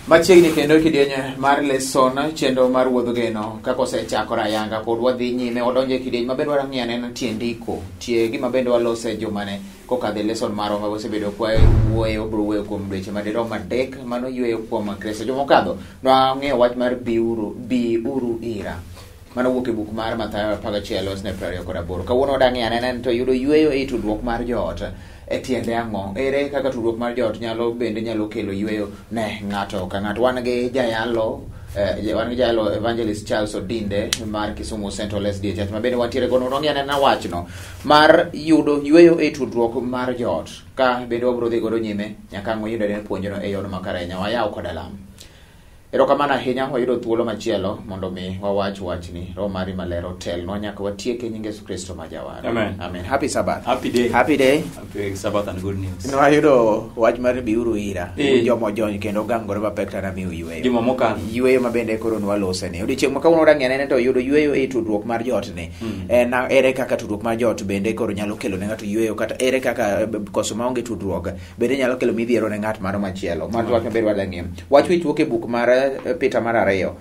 Machiegni kendo kidieny mar lesson chenro mar wuodh geno kako osechakore ayanga pod wadhi nyime wadonjo e kidieny maber wara ng'iyo anena tie ndiko tie gima bende walose jomane kokadhe lesson marwa ma osebedo kwa wuoyo bro wuoyo kuom dweche madirom adek mano yueyo kuom Kristo jomokadho nwang'eyo wach mar bi uru ira mano wuok e buk mar Mathayo 11:28 kawuono wadang'e anena to yudo yueyo e tudruok mar joot e tiende ang'o ere kaka tudruok mar joot nyalo kelo yueyo ne ng'ato ka ng'ato. Wan gi jayalo Evangelist Charles Odinde mar Kisumu Central SDA Church ma bende wantiere gono nong'e anena wachno mar yudo yueyo e tudruok mar joot ka bende wabro dhi godo nyime nyaka ang' wayudore puonjno e yor makare nyawayaw kod alam. Erokamano ahinya wayudo thuolo machielo mondo mi wawach wachni Roho mari maler otelnwa nyaka watieke nying Yesu Kristo ma jawar. Amen. Happy Sabbath. Happy day. Happy Sabbath and good news. Nwayudo wach mar biuru ira. Jomo jony kendo gangore mapek tana miu yueyo. Juma mokalo. Yueyo mabende koro nwalose ni. Odiochieng' ma kawuono wadang'e anena to yudo yueyo e tudruok mar joot ni. Ere kaka tudruok mar joot bende koro nyalo kelo ne ng'ato yueyo kata ere kaka koso maonge tudruok bende nyalo kelo midhiero ne ng'at mano machielo. Mano wach maber wadang'e. Wach wich wuok e buk mar Petro mar 2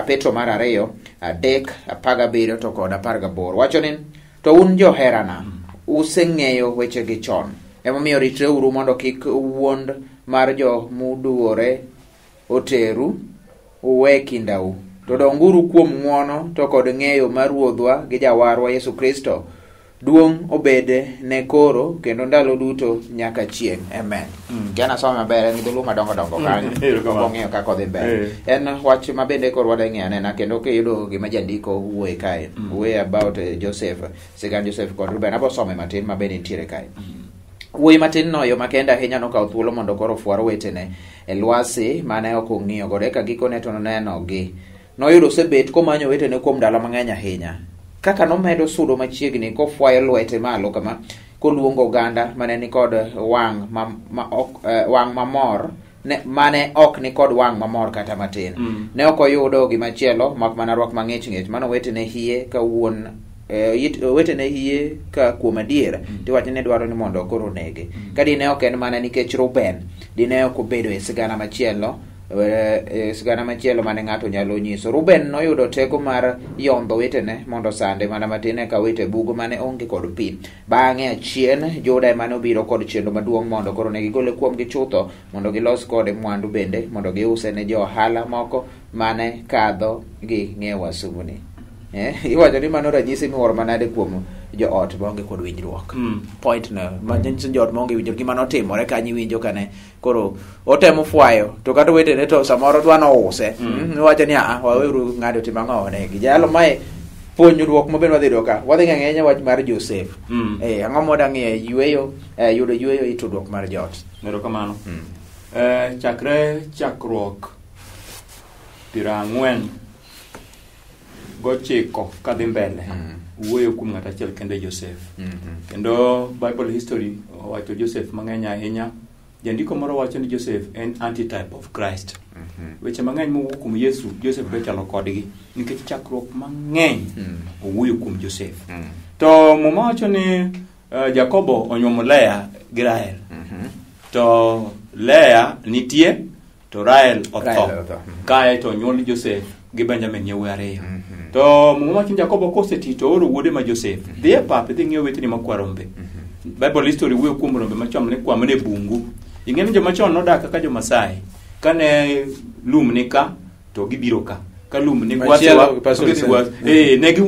Petro mar 2 3:17 to kod 18 wacho ni to un joherana useng'eyo weche gi chon emomiyo ritreuru mondo kik wuond mar jo muduore oteru uwe kindau to donguru kuom ng'wono to kod ng'eyo mar Ruodhwa gi Jawarwa Yesu Kristo. Duong' obede ne koro kendo ndalo duto nyaka chieng'. Amen. Kiana soma maber en dhulu madongo kanyo. Ong'eyo kaka odhi mbele. En wach mabende koro wadang'e anena kendo kiyudo gima jandiko wuoye kae. Wuoye about Joseph, sigand Joseph kod Ruben. Abo some matin mabende nitiere kae. Wuoyi matin no yo makenda ahinya nokawo thuolo mondo koro fuar wetene e lwasi mane ok ong'iyo godo eka gikone to nonenogi. Noyudo osebet komanyo wetene kuom ndalo mang'eny ahinya. Kaka nomedo sudo machiegni kofwayo lwete malo kama koluongo oganda mane ni kod wang' mamor mane ok ni kod wang' mamor kata matin. Ne ok oyudo gimachielo mak mana rwak mang'ich mano wetene hie ka wuon wetene hie ka kuom adier tiwacho ne dwaro ni mondo koro nege. Ka dine ok en mana nikech Ruben dine ok obedo e sigana machielo mane ng'ato nyalo nyiso. Ruben noyudo teko mar yombo wetene mondo sande mana matin ka wete bugo mane onge kod pi. Bang'e achien Juda mane obiro kod chenro maduong' mondo koro ne gigole kuom gichutho mondo gilos kode mwandu bende mondo giuse ne jo ohala moko mane kadho gi ng'iewo wasumbni. Iwacho ni mano ranyisi miwuoro manade kuom joot maonge kod winjruok. Point no manyiso joot maonge winjruok gima notimore kanyi winjo kane koro otemo fwayo to kata wetene to samoro dwano use. Iwacho ni waweru ng'ado tim ang'o ne gijalo mae puonjruok mabende wadhi doka wadhi ng'eng'enya wach mar Joseph. Ang'o modang'e yueyo yudo yueyo e tudruok mar joot. Erokamano. Chakruok 40 gochiko kadhi mbele wuoyo kuom ng'at achiel kende Joseph. Kendo Bible history wacho Joseph mang'eny ahinya. Jandiko moro wacho ni Joseph en antitype of Christ. Weche mang'eny mowuok kuom Yesu Joseph be chalo kodgi nikech chakruok mang'eny owuoyo kuom Joseph. To muma wacho ni Jakobo onyuomo Lea gi Rahel. To Lea nitie to Rahel otho. Kae to nyuol Joseph gi Benjamin yawuoyi ariyo. To muma wacho Jakobo koseti to oro wuode ma Joseph dhi e pap dhi ng'iyo wetene makwar. Bible history wuoyo kuom rombe machon ne kwamne bungu. Ing'eni joma chon nodak kaka jo Masai. Kane lum ni ka to gibiro ka. Ka lum ni gwatwa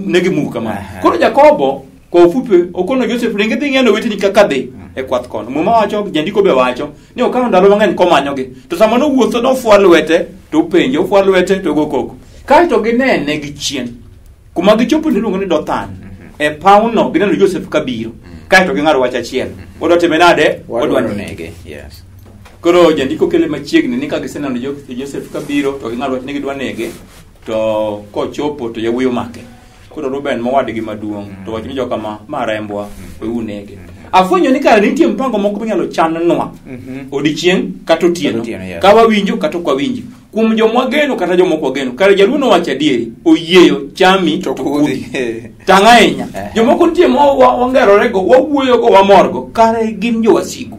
negi muka ma. Koro Jakobo kwa ufupi okono Joseph ringe dhi ng'eno weteni kaka dhi e kwath kono. Muma wacho jandiko be wacho ni okawo ndalo mang'eny komanyogi. To sama no wuotho no fwal wete to penjo fwal wete to go koko. Kae to ginene gi chien. Kuma gichopo niluongo ni Dothan. E pauno gineno Joseph kabiro. Kae to ging'ado wach achiel. Odo temenade odwano nege. Yes. Koro jandiko kele machiegni ni ka giseneno Joseph kabiro to ging'ado wach ni gidwa nege to kochopo to yawuoyo make. Koro Ruben mowadgi maduong' to wacho ni joka ma rembwa we nege. Afwenyo ni kare nitie mpango moko minyalo chanwa. Odichieng' kata otieno. Ka wawinjo kata ok wawinjo. kuom jomwa geno kata jomoko geno kare jaluo no wacho adieri oyieyo chami to kudhi tang' ahinya jomoko nitie wangerore go wawuoyo go wamorgo kare gin jowasigu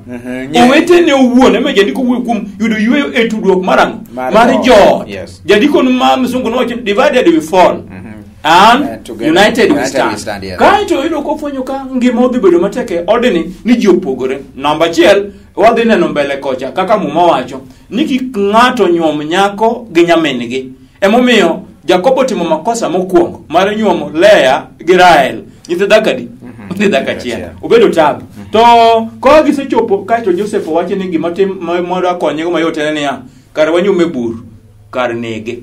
owetene owuon ema jandiko wuoyo kuom yudo yueyo e tudruok mar joot. Jandiko ma msungu nowacho divided we fall and united we stand. Kaito yudo kofwenyo ka ngima odhi bedo matek e odni ni ji opogore. Namba 1 wadhi neno mbele kocha kaka muma wacho ni kik ng'ato nyuom nyako gi nyamingi. Emomiyo Jakobo timo makosa mokwongo mar nyuomo Lea gi Rahel nyithi dhakadi nyithi dhakachiel obedo tabu. To ko gisechopo kaito Joseph wacho ni gima tim mondo akonyego mayot en niya kar wanyume bur kar nege.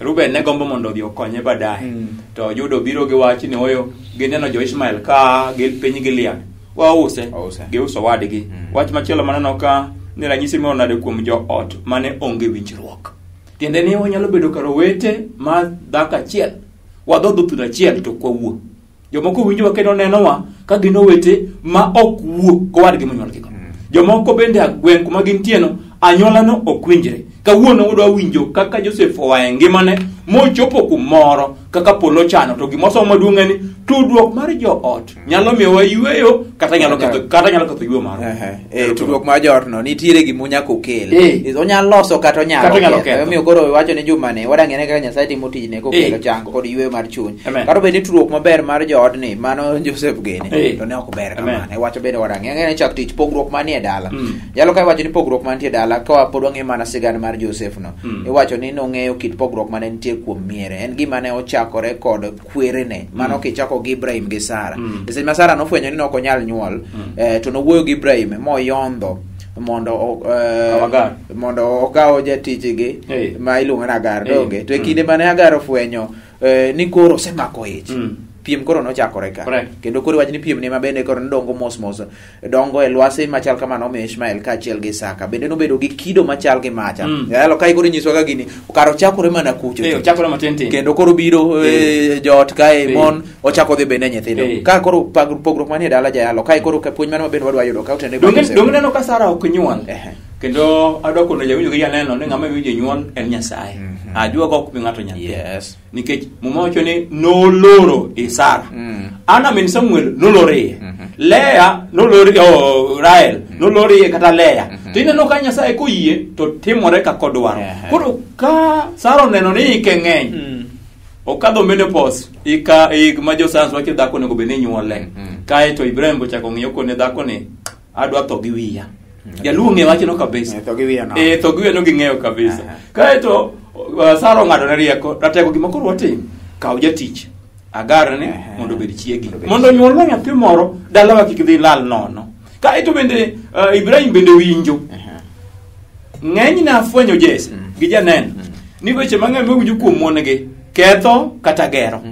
Ruben ne gombo mondo odhi okonye badaye. To Juda biro gi wach ni oyo gineno jo Ishmael ka gil piny Gilead wause giuso wadgi. Wach machielo maneno ka ni ranyisi monade kuom jo ot mane onge winjruok. Tiende ni onyalo bedo karo wete ma dhaka achiel wadhodho thuno achiel to kwawuo. Jomoko winjo kendo nenowa ka gino wete ma ok wuo kowadgi monyuol gigo. Jomoko bende agwen kuma gintieno anyuola no okwinjre. Kawuono udwa winjo kaka Joseph owae ngimane mochopo kumoro kaka polo chano to gimoso maduong' ni tudruok mar joot nyalo miyo wayueyo kata nyalo ketho yueyo maro. Tudruok mar joot no nitiere gimunya kokel. Onyalo loso kata onyalo ketho. Miyo koro wacho ni Jumane wadang'ene kaka Nyasaye timo tijne kokelo chango kod yueyo mar chuny. Kata bende tudruok maber mar joot ni mano Joseph gene to ne ok ber kamano. Wacho bende wadang'ene chak tich pogruok manie dala. Nyalo kai wacho ni pogruok mantie dala ka pod wang'e mana sigana mar Joseph no. Iwacho ni nong'eyo kit pogruok mane nitie kuom miere. En gima ne ochakore kod kwerene. Mano kichako gi Ibrahim gi Sara. Seche ma Sara nofwenyo ni ok onyal nyuol, to nowuoyo gi Ibrahim moyondo mondo okawo jatichgi ma iluongo ni Hagar donge. To e kinde mane Hagar ofwenyo ni koro osemako ich. Piem koro nochakore ka. Kendo koro wach ni piem ne mabende koro ndongo mos dongo e lwasi machal kamano me Ishmael kaachiel gi Isaka. Bende nobedo gi kido machal gi macha. Yalo kai koro nyiso ka gini okaro chakore mana kucho. Ochakore matin. Kendo koro biro joot kae mon ochako dhi bende nyithindo. Ka koro pogruok manie dala jayalo kai koro puonj mane mabende wadwa yudo ka utende. Dong neno ka Sara ok nyuol. Kendo adwa kono jawinjo gi janeno ni ng'ama winjo nyuol en Nyasaye. Ajua ko kupi ng'ato nyathi. Nikech muma wacho ni noloro Sara. Ana min Samuel nolore. Lea nolore Rahel nolore kata Lea. Tineno ka Nyasaye koyie to timore ka kodwaro. Koro ka Sara neno ni keng'eny. Okadho menopause ma josans wacho dhako nego bende nyuole. Kae to Ibrahim bochako ng'iyo kone dhako ni adwa tho gi wiya. Jaluo ng'e wachno kabisa. Tho gi wiya no ging'eyo kabisa. Kae to Sara ng'ado ne rieko ratego gima koro watim kaw jatich Hagar ne mondo bed chiegi mondo nyuol nyathi moro dalawa kik dhi lal nono. Kae to bende Ibrahim bende winjo ng'eny na afwenyo Jesse gi janeno ni weche mang'eny mawinjo kuom monegi ketho kata gero.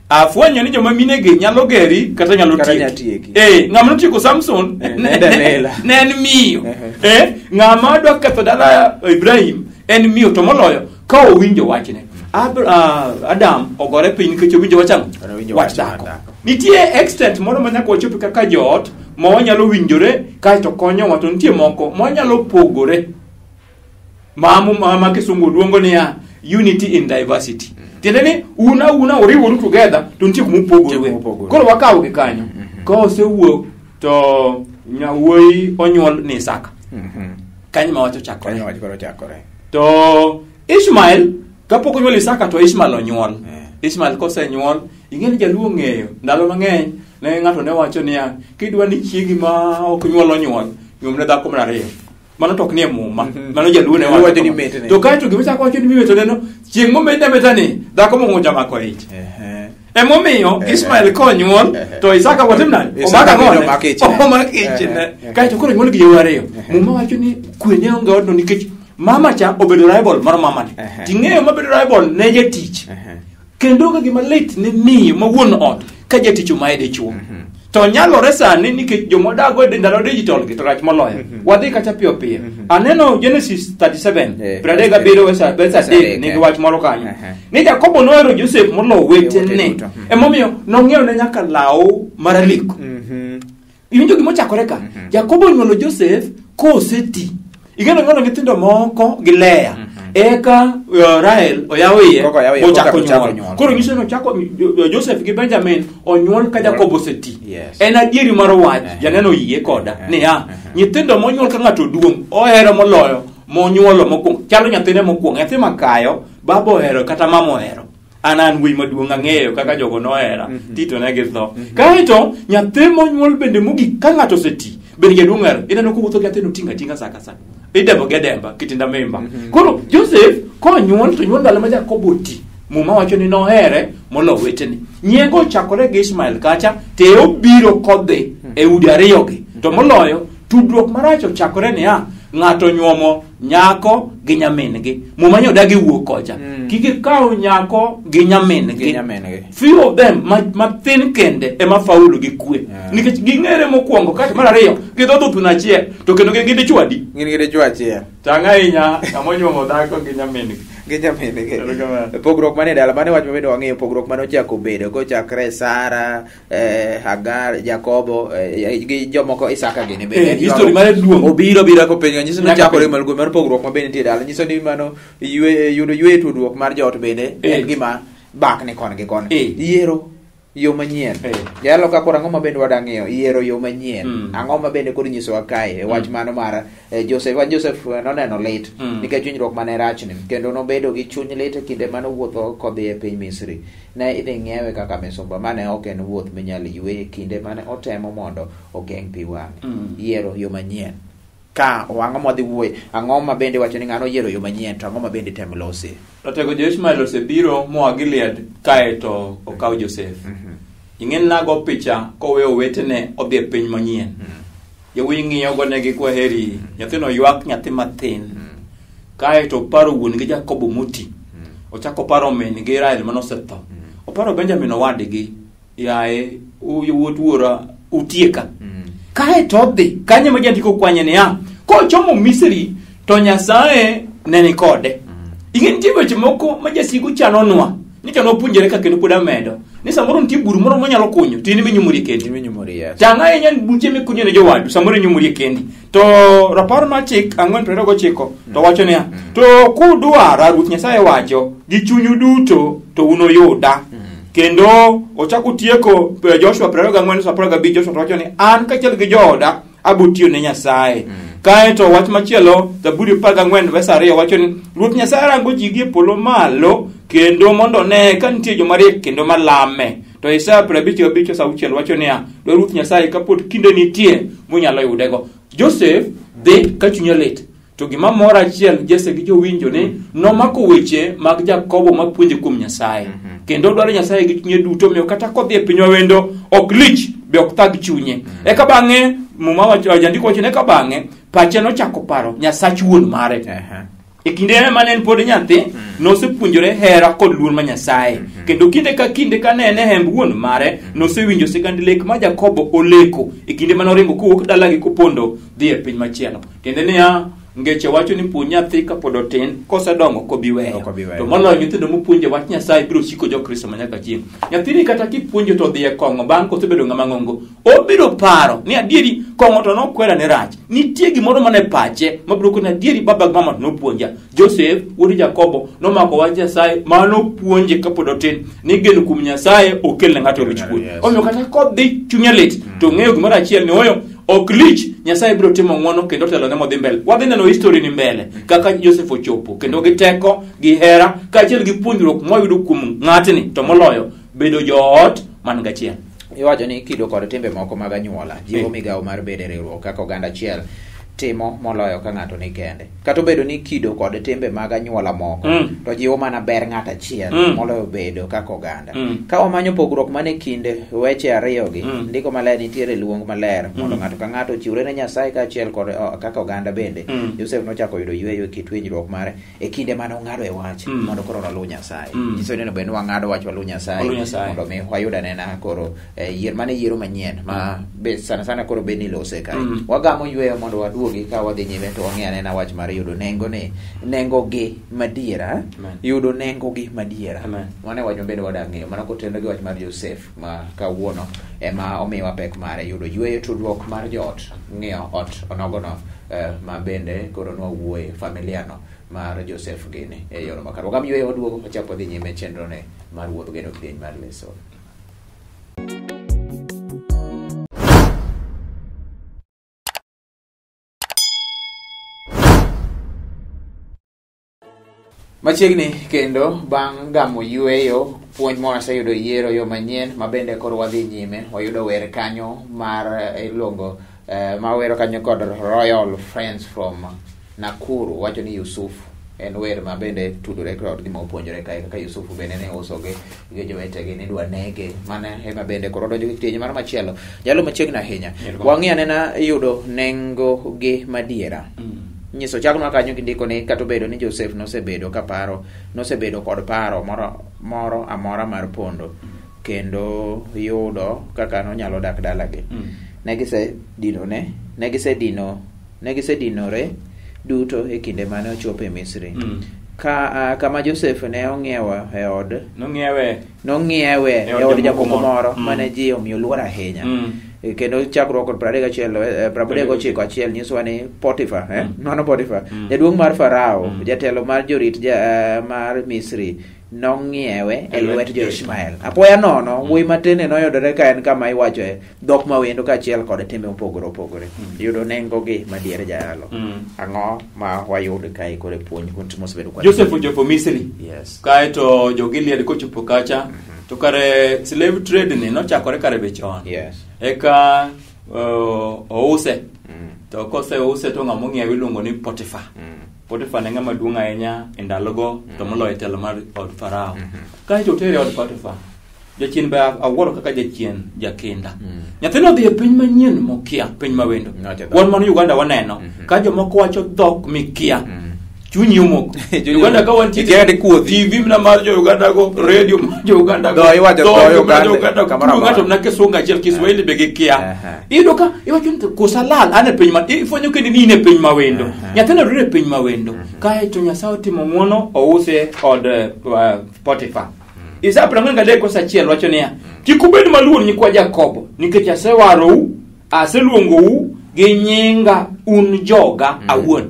Afwenyo ni joma minegi nyalo geri kata nyalo tieki. Ng'ama notieko Samson ne en miyo. Ng'ama dwa ketho dala Ibrahim en miyo to moloyo ka owinjo wachne. Adam ogore piny nikech owinjo wach dhako. Nitie extent moro manyaka wachopi kaka joot ma wanyalo winjore kaito konyo wato nitie moko ma wanyalo pogore. Ma kisungu luongo ni unity in diversity. Tiende ni una uriworu together to nitie kuma upogore. Koro wakawo gi kanyo. Ka osewuok to nyawuoyi onyuol ni Isaka. Kanyo ma wacho chakore. To Ishmael kapok onyuol Isaka to Ishmael onyuol. Ishmael kosenyuol ing'eni jaluo ng'eyo ndalo mang'eny ne ng'ato ne wacho niya kidwa ni chiegi ma ok nyuol onyuol nyuomne dhako mar ariyo. Mano tok nie muma. Mano jaluo ne wacho ni mete. To kae to gimachako wacho ni mimeto neno chieng' momedne metani dhako mong'onja mako ich. Emomiyo Ishmael konyuol to Isaka watim nani? Omaka ng'one. Omakich. Kae to koro nyuol gi yawuoyi ariyo. Muma wacho ni kwene onge odno nikech mama cha obedo rival mar mama ni. Ting'eyo mabedo rival ne jatich. Kendo ka gima late ne miyo ma wuon ot ka jatich omaede chuo. To nyalore sani nikech jomodago e ndalo digital gi to rach moloyo. Wadhi kacha piyo piyo. Aneno Genesis 37. Pradega biro wesa nigi wach moro kanyo. Ni Jakobo nohero Joseph molo wetene. Emomiyo nong'eyo ne nyaka law maraliko. Iwinjo gimochakore ka. Jakobo nyuolo Joseph koseti. Igeno nyithindo moko gi Lea. eka Rahel oyawo iye ochako nyuol. nyuol. Koro nyiso no chako Joseph gi Benjamin onyuol ka Jacob oseti. Yes. En adieri mar wach janeno yie koda niya nyithindo monyuol ka ng'ato duong' ohero moloyo monyuolo mokwongo. Chalo nyathine mokwongo, nyathi makayo babo ohero kata mama ohero. An wuoyi maduong' ang'eyo kaka jogo nohera Tito ne githo. Kaeto nyathi monyuol bende mogik ka ng'ato oseti bende jaduong' hero. Ineno kowuotho gi nyathino tinga tinga saka sa. Idembo gi demba kitinda memba. Koro Joseph konyuol to nyuol ndalo ma Jacob oti. Muma wacho ni nohere molo wetene. Nyiego ochakore gi Ishmael kacha te obiro kodhi e udi ariyogi. To moloyo tudruok marach ochakore niya ng'ato nyuomo nyako gi nyamin-gi. Muma nyodagi wuok kocha. Kiki kawo nyako gi nyamin-gi. Few of them mathin kende ema faulu gi kwe. Nikech ging'ere mokwongo kata mar ariyo gidhodho thun achiel to kendo gin gi chwadi. Gin gi dichwa achiel. Tanga inya amonyuomo dhako gi nyamin-gi. Pogruok mane dala mane wach mabedo wang'eyo pogruok mane ochako bedo kochakre Sara, Hagar, Jakobo gi jomoko Isaka gini bende history mare duong' obiro ko penjo nyiso ni chakore malgo mar pogruok mabende nitie dala nyiso ni mano yudo ywe tudruok mar joot bende en gima bak ni kon gi kon yiero yo manyien yalo ka kora ngoma bende wadang'eyo yiero yo manyien ang'o ma bende kod nyisowa kae wach mano mar Joseph noneno lit nikech chunyruok mane rachni kendo nobedo gi chuny lit e kinde mane wuotho kodhi e piny Misri ne idhi ng'iewe kaka misumba mane ok en wuoth minyalo ywe e kinde mane otemo mondo ogeng' pi wang'e yiero yo manyien ka wang'o modhi wuoye ang'o ma bende wacho ni ng'ano yiero yo manyien to ang'o ma bende tem losi Ratego Ishmael osebiro moa Gilead kae to okaw Joseph. Ing'en nago picha koweyo wetene odhi e piny manyien. Yawuoyi ng'iyo go negi kwaheri nyathino ywak nyathi mathin. Kae to paro wuon gi Jakobo moti. Ochako paro min gi Rahel manosetho. Oparo Benjamin owadgi yae wuot wuora utieka. Kae to odhi kanye ma jandiko kwanye niya kochomo Misri to Nyasaye ne ni kode. Ing'en nitie weche moko ma jasigu chanonwa ni chano puonjere ka kendo pod amedo ni samoro nitie buru moro monyalo kunyo tin minyumori kendi tanga yenyan buche mikunyo ne jowadu samoro nyumori kendi to rapar ma chik 4:29 to wacho niya to kudwara Ruoth Nyasaye wacho gi chunyu duto to unoyuda kendo ochako tieko Joshua 24:15 Joshua wacho ni an kaachiel gi jooda abutiyo ne Nyasaye kae to wach machielo Zaburi 14:2 wacho ni Ruoth Nyasaye rango ji gi polo malo kendo mondo ne ka nitie joma riek kendo malame to Isaya 55:6 wacho niya do Ruoth Nyasaye kapod kinde nitie munyalo yudego. Joseph dhi ka chunye lit to gima moro achiel Jesse gi jowinjo ni nomako weche mag Jakobo mapuonje kuom Nyasaye kendo dwaro Nyasaye gi chunye duto miyo kata kodhi e piny wendo ok lich be ok thag chunye eka bang'e muma wacho jandiko wacho ne ka bang'e pache nochako paro Nyasach wuon mare e kinde mane en pod nyathi nosepuonjore hera kod luor ma Nyasaye kendo kinde ka kinde ka nene hemb wuon mare nosewinjo sigand lek ma Jakobo oleko e kinde mane oringo kowuok dalagi kopondo dhi e piny machielo kende niya ngeche wacho ni puonj nyathi kapod otin kosedongo kobiweyo to moloyo nyithindo mopuonje wach Nyasaye biro siko jokristo manyaka chieng' nyathini kata kipuonjo to dhi e kong'o bang' kosebedo ng'ama ng'ongo obiro paro ni adieri kong'o to nokwera ne rach nitie gimoro mane pache mabiro kone adieri baba gi mama to nopuonja. Joseph wuod Jakobo nomako wach Nyasaye manopuonje kapod otin ni geno kuom Nyasaye okel ne ng'ato wich kuot omiyo kata kodhi chunye lit to ng'eyo gimoro achiel ni oyo ok lich Nyasaye biro timo ng'wono kendo telo ne modhi mbele. Wadhi neno history ni mbele kaka Joseph ochopo kendo gi teko gi hera kaachiel gi puonjruok moyudo kuom ng'atni to moloyo bedo joot man gachiel. Iwacho ni kido kod timbe moko mag anyuola jiwo migawo mar bedo e riwruok kaka oganda achiel timo moloyo ka ng'ato ni kende kata obedo ni kido kod timbe mag anyuola moko to jiwo mana ber ng'ato achiel moloyo bedo kaka oganda ka wamanyo pogruok mane kinde weche ariyogi ndiko maler nitiere luong maler mondo ng'ato ka ng'ato ochiwre ne Nyasaye kaachiel kod kaka oganda bende Joseph nochako yudo yweyo e kit winjruok mare e kinde mane ong'ado e wach mondo koro walu Nyasaye nyiso ni bende wang'ado wach walu Nyasaye mondo mi wayud anena koro yier mane yiero manyien ma be sana koro be ni lose kae wagamo yweyo mondo waduogi ka wadhi nyime to wang'e anena wach mar yudo nengo gi madiera yudo nengo gi madiera mane wach bende wadang'eyo mana kotendo gi wach mar Joseph ma kawuono ema omiwa pek mare yudo yweyo tudruok mar joot ng'iyo ot onogono ma bende koro nwawuoye familiano mar Joseph gini e yor makaro. Gam ywe oduogo achako dhi nyime chenro ne mar wuotho geno kidieny mar leso. Machiegni kendo bang' gamo yweyo puonj moro aseyudo yiero yo manyien mabende koro wadhi nyime wayudo wer kanyo mar iluongo mawero kanyo kod Royal Friends from Nakuru wacho ni Yusuf en wer mabende tudore kod gima opuonjore kae kaka Yusuf bende ne usoge gi jowetegi ni dwa nege mana ema bende koro donjo gi tieny mar machielo jalo machiegni ahinya wang'e anena yudo nengo gi madiera nyiso chak ma kanyo kindiko ni kata bedo ni Joseph nosebedo kod paro moro amora mar pondo kendo yudo kaka no nyalo dak dalagi negisedinore duto e kinde mane ochopo e Misri kama Joseph ne ong'iewa e od jamoko moro mane ji omiyo luor ahinya kendo chakruok kod 39 nyisowa ni Potifa nono Potifa jaduong' mar Farao jatelo mar jorit mar Misri nong'iewe e lwet Jo-Ishmael. Apoya nono wuoyi matene noyudore ka en kama iwacho dhok mawendo kaachiel kod timbe mopogore opogore yudo nengo gi madiere jayalo ang'o ma wayud kae kore puonj mosebedo kwa Joseph ochopo Misri kaeto jo-Gilead kochopo kacha to kare slave trade ni nochakore kare bechon eka ouse to kose ouse to ng'amo ng'iewe iluongo ni Potifa Potifa ne ng'ama duong' ahinya e ndalogo to moloyo telo mar od Farao kaeto tere od Potifa jachien be awuoro kaka jachien jakinda nyathino dhi e piny manyien mokia piny mawendo wan man Uganda waneno ka jomoko wacho dhok mikia chunyi umok Uganda ka wanti TV mna mar jo Uganda go radio mar jo Uganda go Uganda ngato mna kesunga chel Kiswahili be gikia ido ka iwacho kusalal ane piny ma ifonyo kendi ni ne piny mawendo nyathino rire piny mawendo kae to Nyasaye timo ng'wono ouse od Potifa isa prangan ga deko sachiel wacho niya kikubed maluon nyikwa Jakobo nikech asewarou aseluongou gi nyinga un joga awuon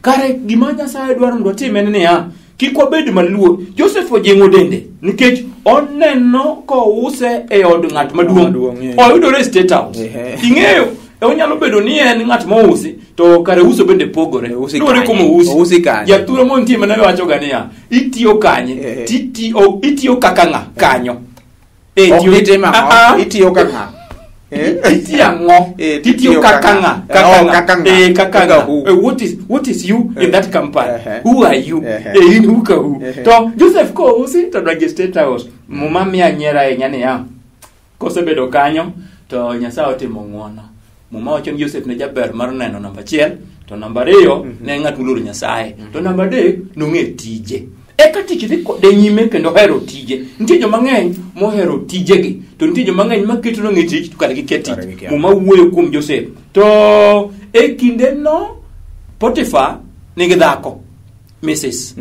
kare gima Nyasaye dwaro ndo time ni ya kikwabed maluo Joseph ojengo dende nikech oneno ko use e od ng'at maduong' oyudore State House ing'eyo onyalo bedo ni en ng'at mo usi to kare uso bende pogore dwore komo usi jaturo mo ntime ne wacho ga niya itiyo kanye itiyo kaka ng'a kanyo itiyo kaka Titiyo kakanga. What is you in that company? Who are you? Who? To Joseph ko usi to drag State House. Muma mia nyera e nyane ya. Kosebedo kanyo to Nyasaye otimo ng'wono. Muma wacho ni Joseph ne jaber mar neno namba 1 to namba 2 ne ng'at muluor Nyasaye. To namba 3 nong'e tije. Eka tich dhi kode nyime kendo hero tije. Nitie joma ng'eny mohero tijegi to nitie joma ng'eny maketo no ng'e tich to kare giketi muma wuoyo kuom Joseph. To e kinde no Potifa nigi dhako Mrs.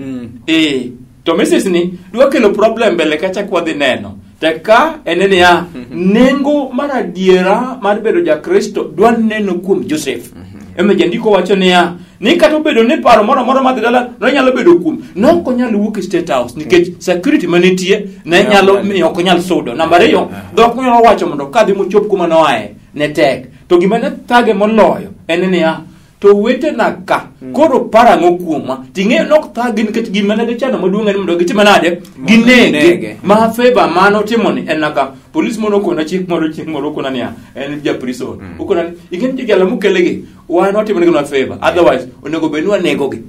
To Mrs. ni dwa kelo problem mbele kacha kwa dhi neno. Teka enene ya nengo mar adiera mar bedo ja Kristo dwa neno kuom Joseph. Ema jandiko wacho niya ni kata bedo ni paro moro ma dala no nyalo bedo kum no ko nyalo wuok State House nikech security manitie ne nyalo mi ok nyalo sudo namba 2 dok nyalo wacho mondo kadhi mochop kuma no ae ne tek to gima ne thage moloyo en niya to wete naka koro para ngokuoma tinge nok thage nikech gima ne chano maduong' en mondo gitim nade ginege ma favor mano timoni en naka police mono ko na chik moro ko na niya en ja prison uko na igen tigala mukelegi wan otimone gino favor otherwise onego benwa nego gi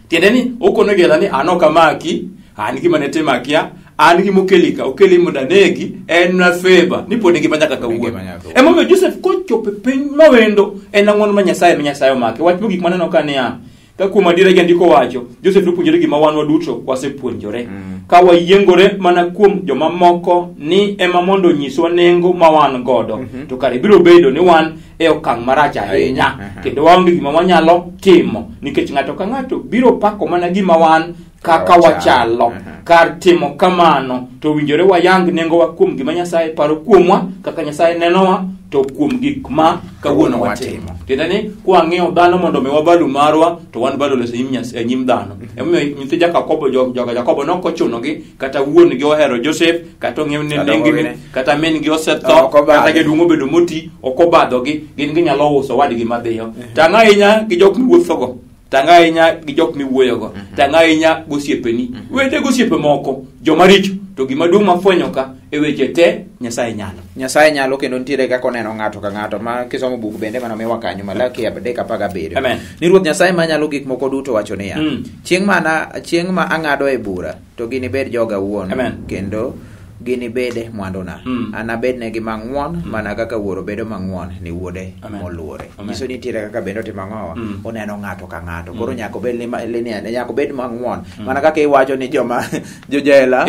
tiende ni uko no gela ni anoka maki an gima ne temakia an gi mokelika okeli modanegi en na favor ni podi gima nyaka kawuo emo Joseph ko chope piny mawendo en ang'on ma Nyasaye omake wach mogik maneno ka niya ka kuma dire gi ndiko wacho Joseph nopuonjore gima wan waduto wasepuonjore ka wayiengore mana kuom joma moko ni ema mondo nyiswa nengo ma wan godo to kare biro bedo ni wan e okang' marach ahinya kendo waonge gima wanyalo timo nikech ng'ato ka ng'ato biro pako mana gima wan kaka wachalo kar timo kamano to winjore wayang nengo wa kuom gima Nyasaye paro kuomwa kaka Nyasaye nenowa to kuom gik ma kawuono watimo. Tiende ni kwang'eyo dhano mondo mi wabalu marwa to wan balu lese nyim dhano. Emiyo nyithi Jakobo joga Jakobo nokochunogi kata wuon gi ohero Joseph kata ong'eyo ni nengini kata min gi osetho kata gedungo bedo moti okobadhogi gin ginyalo uso wadgi madhiyo. Tanga inya gi jok miwuothogo. Tanga inya gi jok miwuoyogo. Tanga inya gosiepeni. Wede gosiepe moko joma richo to gima duong' mafwenyo ka e weche te Nyasaye nyalo kendo nitiere kaka oneno ng'ato ka ng'ato ma kisomo buk bende mana miwa kanyo Malaki 3:17. Amen. Ni Ruoth Nyasaye manyalo gik moko duto wacho niya, chieng' ma ang'ado e bura to ginibed joga wuon kendo ginibede mwanduna. Anabednegi mang'won mana kaka wuoro bedo mang'won ni wuode moluore. Nyiso ni nitiere kaka bende otimo ang'owa oneno ng'ato ka ng'ato. Koro nyaka bed nyaka bed mang'won mana kaka iwacho ni joma jojela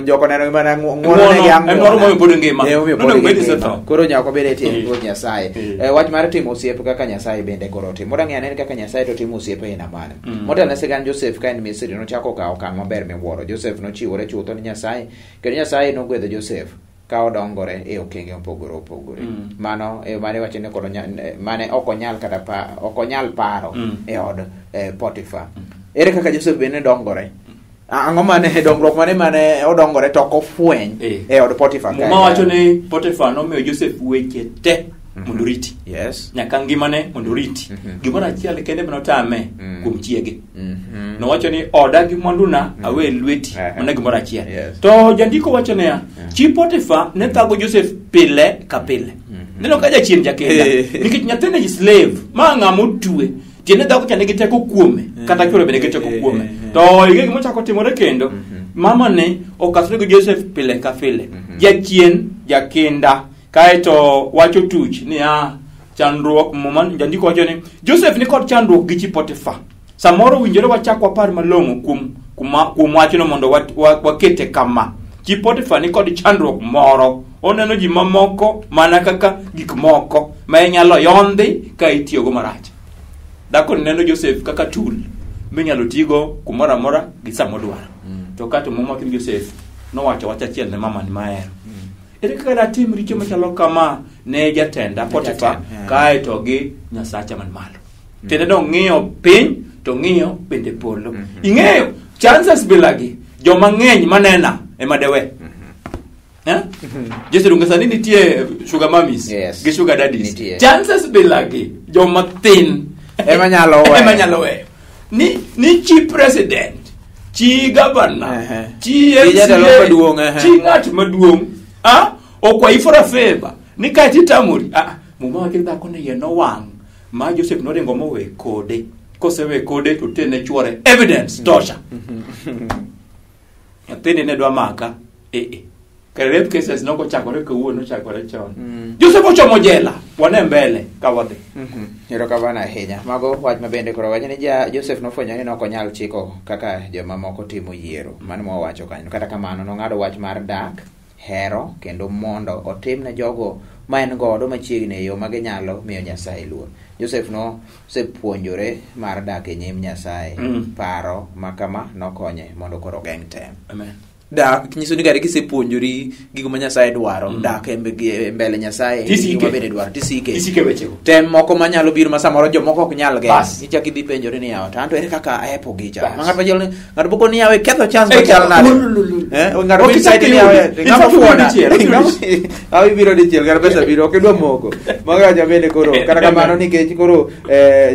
joko neno mana ng'won ne yang moro moyo pod ngima. Koro nyaka bed tie Ruoth Nyasaye. Wach mar timo osiep kaka Nyasaye bende koro timo. Moda ng'ane kaka Nyasaye to timo osiep ina mane. Motelo sigan Joseph ka en Misri nochako kawo okang' maber miwuoro. Joseph nochiwore chutho ni Nyasaye kendo Nyasaye nogwedho Joseph ka odongore e okenge opogore. Mano mane wacho ni koro mane ok onyal kata ok onyal paro e od Potiphar. Ere kaka Joseph bende dongore? Ang'o mane dongruok mane odongore to ok ofweny e od Potiphar? Muma wacho ni Potiphar nomiyo Joseph weche te mondo riti. Yes. Nyaka ngimane mondo riti. Gimoro achiel kende manotame kuom chiege. Nowacho ni oda gi mwanduna awe lweti mana gimoro achiel. To jandiko wacho niya, chi Potiphar ne thago Joseph pile ka pile. Neno ka jachien jakenda. Nikech nyathine ji slave ma ng'amo tue. Tiende dhako chane gi teko kuome kata koro bende gi teko kuome. To ige gimo chako timore kendo mama ne okasre go Joseph pile ka pile. Jachien jakenda kaeto wacho tuch ni chandruok moman jandiko wacho ni Joseph ni kod chandruok gi chi Potiphar. Samoro winjore wachako apar malong'o kuom wachno mondo wakete kama. Chi Potiphar ni kod chandruok moro. Oneno ji mamoko mana kaka gik moko ma inyalo yondhi ka itiyogo marach. Dhako neno Joseph kaka tool minyalo tigo kumoro amora gi samo dwaro. To kato momaki Joseph nowacho wach achiel ne mama ni mahero. Ere kaka datim richo machalo kama ne jatenda Potiphar kaeto gi Nyasacha man malo. Tende no ng'iyo piny to ng'iyo bende polo. Ing'eyo chances bilagi joma ng'eny manena ema dewe. Jose dunga ni nitie sugar mummies gi sugar daddies. Chances bilagi joma thin ema nyalo we. Ni chi president, chi governor, chi MCA, chi ng'at maduong'. Okwa ifora favor ni kati tamuri muma wakenda kone ye no wang ma Joseph no rengo mo we kode kosewe kode to tene chwore evidence tosha atene ne dwa maka Rape cases noko chakore kawuono chakore chon. Joseph ochomo jela wane mbele ka wadhi. Ero kavana ahinya. Mago wach mabende koro wacho ni Joseph nofwenyo ni noko nyal chiko kaka joma moko timo yiero. Mano mo wacho kanyo. Kata kamano nong'ado wach mar dak, hero kendo mondo otimne jogo ma en godo machiegni e yo ma ginyalo miyo Nyasaye luor. Joseph no sepuonjore mar dak e nyim Nyasaye. Paro makama nokonye mondo koro geng' tem. Amen. Dak nyiso ni gari kisepuonjori gigo ma Nyasaye dwaro dak e mbele Nyasaye gigo mabende dwaro tisike wechego tem moko manyalo biro ma samoro jomoko ok nyal ge ichaki dhi penjore ni yawa tanto ere kaka aepo gicha ma ng'at machielo ni ng'at boko ni yawe ketho chance machal nade ng'at ma side ni yawe ng'ama fuona awi biro dichiel gar pesa biro ok dwa moko maga jabende koro kata kamano nikech koro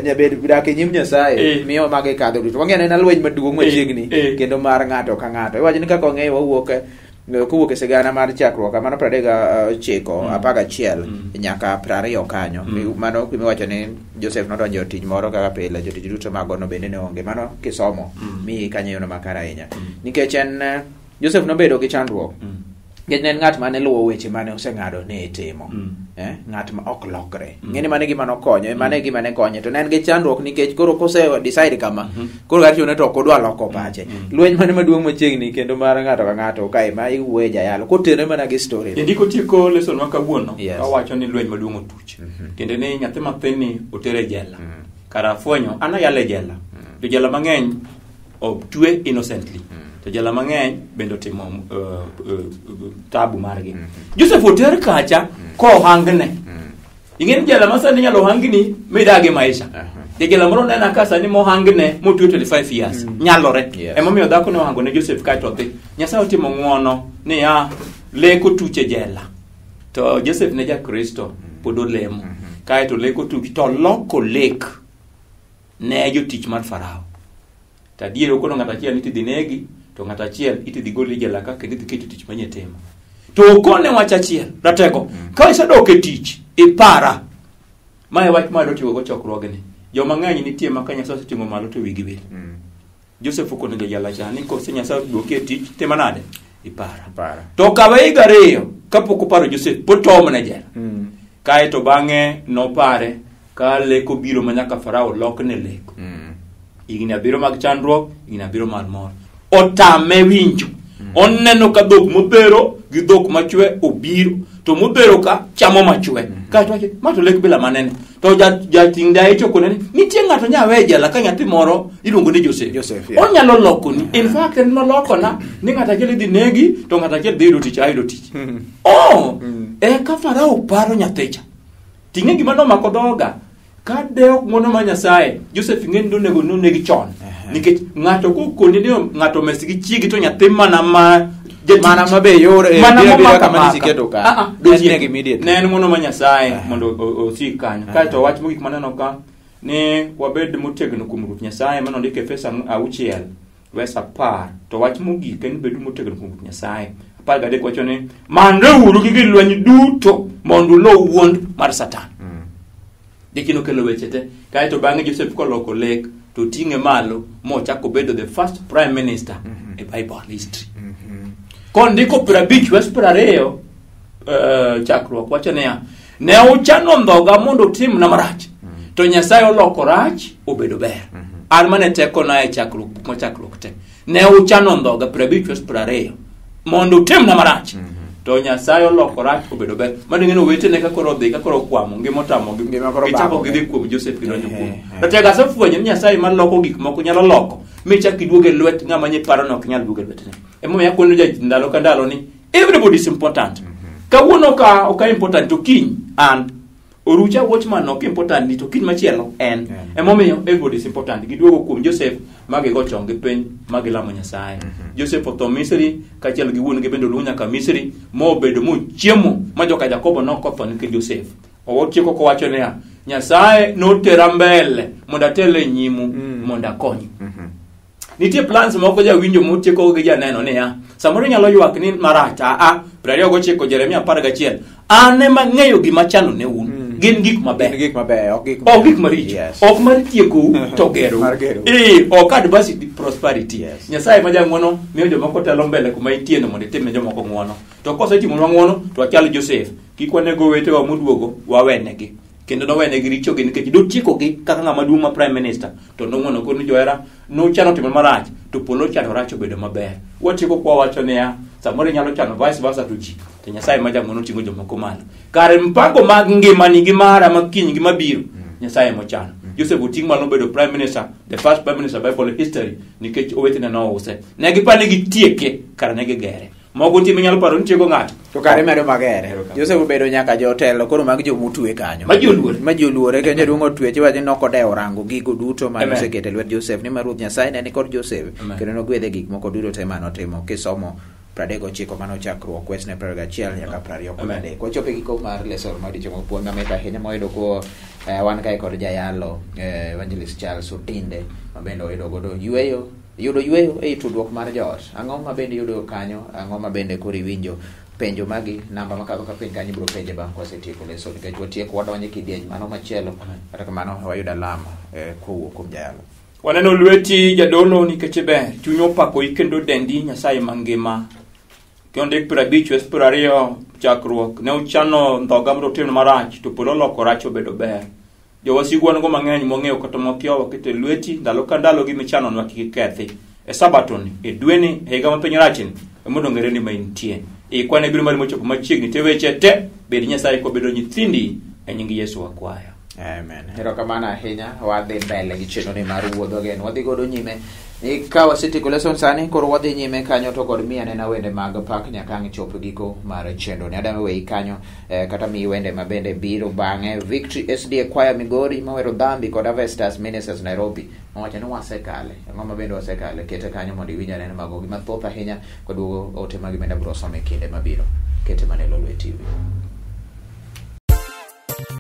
nyabed dak e nyim Nyasaye miyo mage kadho rito wang'e na lweny maduong' machiegni kendo mar ng'ato ka ng'ato iwacho ni kaka kowuok e sigana mar chakruok mano 39 nyaka 20 kanyo mano miwacho ni Joseph nodonjo tich moro kaka pile jotich duto magono bende ne onge mano kisomo mi kanyo no makara ahinya nikech en Joseph nobedo gi chandruok nikech en ng'at mane luwo weche mane oseng'ado ne timo ng'at ma ok lokre ng'eni mane gima nokonyo mane gima ne konye to ne en gi chandruok nikech koro kose decide kama koro gari chune to ok odwa loko pache lweny mane maduong' machiegni kendo mar ng'ato ka ng'ato kae ma iwuoye jayalo kotere mana gi story ndiko tieko lesson ma kawuono awacho ni lweny maduong' otuch kendo ni nyathi mathin ni otere jela kara fwenyo ana yale jela to jela mang'eny otwe innocently to jela mang'eny bende timo tabu margi Joseph oter kacha ko hangne Ingen jela masani nyalo hangini midage maisha. Jela moro nena kasa ni mo hangine mo 25 years. Nyalore. Emomiyo dhako ne hango ne Joseph kai to dhi. Nyasaye otimo ng'wono ni ya leko tuche jela. To Joseph ne ja Kristo pod olemo. Kai to leko tuche to loko lek ne jotich mar Farao. Tadiero kono ngata chiel ni tidinegi to ngata chiel itidhi goli jela ka kendo diketo tich manyetemo. To kone wacha chiel ratego ka isedok e tich ipara mae wach ma dotigo go chokruogni joma ng'eny nitie ma ka Nyasaye timo malo to wigi wil. Joseph okone jela cha ni ko se Nyasaye doke e tich tema nade ipara to kawe gariyo kapok oparo Joseph potom ne jela kae to bang'e no pare ka leko biro manyaka Farao lokne leko igni abiro mag chandruok igni abiro mar mor otame winjo oneno ka dhok mobero gi dhok machwe obiro to mobero ka chamo machwe ka to mato lek bila manene to jatingda ito konene nitie ng'ato nyawe jela ka nyathi moro iluongo ni Joseph onyalo loko ni in fact en noloko na ni ng'ata jeli dhi negi to ng'ata jeli dhi tich ayudo tich ka Farao paro nyathicha ting'e gima nomako dhoga ka deo ng'wono ma Nyasaye Joseph ng'en donego nonegi chon nikech ng'ato kokoni ni ng'ato mesigi chiegi to nyathi mana mabe yore bira kama nisiketo ka ne en ng'wono ma Nyasaye mondo osik kanyo kaito wach mogik maneno ka ni wabed motegno kuom Ruoth Nyasaye mano ndike Efeso 6 verse 10 to wach mogik en bedo motegno kuom Ruoth Nyasaye 13 wacho ni manreuru gi lweny duto mondo lo wuond mar Satan. Dikino kelo weche te kaito bang'e Joseph koloko lek to ting'e malo mo chako bedo the first prime minister e Bible history. Kon ndiko 15 verse 20 chakruok wacho ne uchano ndhoga mondo tim na marach to Nyasaye oloko rach obedo ber. An mane teko na e chakruok te ne uchano ndhoga 15 verse 20 mondo tim na marach to Nyasaye oloko rach obedo ber. Mano ng'eno wete ne ka koro dhi ka koro kwamo ngimotamo gichako gidhi kuom Joseph gidonjo kuom to tega safwenyo ni Nyasaye man loko gik moko nyalo loko michak iduoge lwet ng'ama nyiparo no ok nyal duoge lwetne. Emomiyo akono ndalo ka ndalo ni everybody is important. Kawuono ka ok important to kiny and orucha watchman ok important ni to kiny machielo en. Emomiyo everybody is important. Giduogo kuom Joseph magi go chonge piny magi lamo Nyasaye. Joseph otho Misri kachiel gi wuon gi bendo lunya ka Misri mo bedo mo chiemo ma joka Jakobo nokotho ni Joseph. Owotieko ko wacho ne Nyasaye notera mbele mondo atele nyimu mondo akonyi. Nitie plans moko ja winjo motieko gi janeno ne samoro nyalo ywak ni marach 29 Jeremia 11 ane mang'eyo gima chano ne un gin gik maber ok gik maricho ok mar tieko to gero ok adversity prosperity. Nyasaye ma jang'wono miyo jomoko telo mbele kuma itieno mondo itimne jomoko ng'wono to kosetimo ng'wono to achal Joseph kik wanego wetewa moduogo wawenegi kendo nowenegi richogi nikech dotieko kaka ng'ama duong' ma prime minister to nong'wono kono johera nochano timo marach to polo chano rach obedo maber. Watieko kwa wacho ne samoro nyalo chano vice versa to ji to Nyasaye ma jang'wono ting'o jomoko malo kare mpango mag ngimani gi mara makiny gi mabiro Nyasaye mochano. Joseph oting' malo bedo prime minister, the first prime minister Bible history nikech owetene nouse ne gipane gitieke kara ne gigere mogo time nyalo paro nitiego ng'ato to kare medo magere. Joseph bedo nyaka jotelo koro mag jomutwe kanyo ma joluore kendo duongo tweche waje nokodewo rango gigo duto ma osekete lwet Joseph ni Ruoth Nyasaye ne ni kod Joseph kendo nogwedhe gik moko duto te manotimo kisomo 39 mano chakruok kwesne 21 nyaka 23. Wachope giko mar lesson mar dicho mopuonj mamit ahinya moyudo ko wan kae kod jayalo Evangelist Charles Otinde mabende oyudo godo yudo yweyo e tudruok mar joot. Ang'o mabende yudo kanyo, ang'o mabende kori winjo penjo magi namba makago ka piny kanyo biro penje bang' kwasetieko lesson nikech watieko wadonje kidieny mano machielo kata kamano wayudo alama kowuok kuom jayalo. Waneno lweti jadolo nikech ber chunyo pako ikendo dendi Nyasaye mangima kionde 15 chakruok ne uchano ndhoga mro tim marach to polo loko rach obedo ber. Jowasigu go mang'eny mong'eyo kata mokiowa kete lweti ndalo ka ndalo gi michano nwa kikethi e sabaton e dweni higa ma piny rachni mondo ngere ni maintie e kwane biro mari mochoko machiegni te weche te bed Nyasaye ko bedo nyithindi e nying Yesu akwayo. Amen. Erokamano ahinya. Wadhi mbele gi chenro ni mar wuodho gen. Wadhi godo nyime. Ka wasetieko lesson sani, koro wadhi nyime kanyo to kod miya nena wende mag pak nyaka ang' chop giko mar chenro ni. Adame wei kanyo kata mi wende mabende biro bang'e. Victory SDA Choir Migori, Mawero Dhambi kod Avestas Ministers Nairobi. Mawacho ni wasekale. Ng'oma bende wasekale. Kete kanyo mondo iwinja nena mago. Gima thoth ahinya kod ote mag bende biro some kinde mabiro. Kete manelo lwe TV.